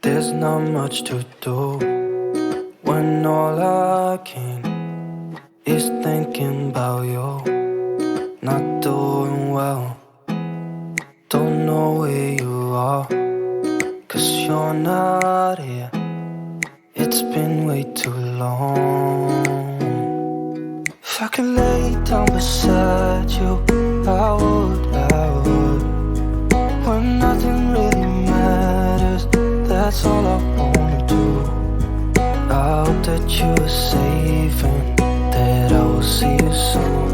There's not much to do when all I can is thinking about you. Not doing well, don't know where you are, 'cause you're not here. It's been way too long. If I could lay down beside you, I would. When nothing really matters, that's all I wanna do. I hope that you are safe and that I will see you soon.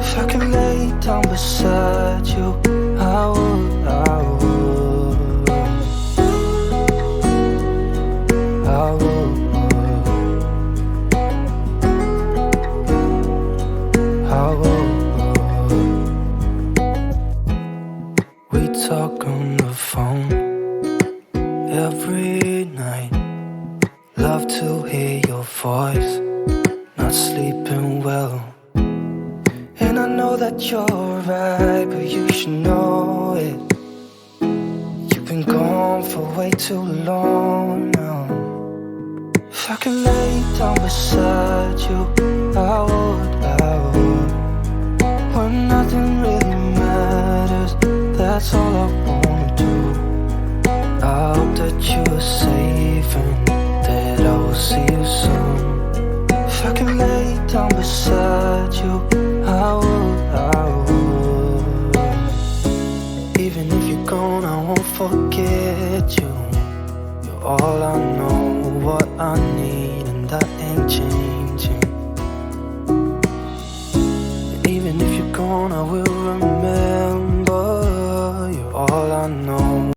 If I could lay down beside you, I would. We talk on the phone every night. Love to hear your voice. Not sleeping well, and I know that you're right, but you should know it. You've been gone for way too long now. If I could lay down beside you, I would. When nothing really matters, that's all I wanna do. I hope that you are safe and that I will see you soon. If I can lay down beside you, I would. Even if you're gone, I won't forget you. You're all I know, what I need, and that ain't changing. Even if you're gone, I will remember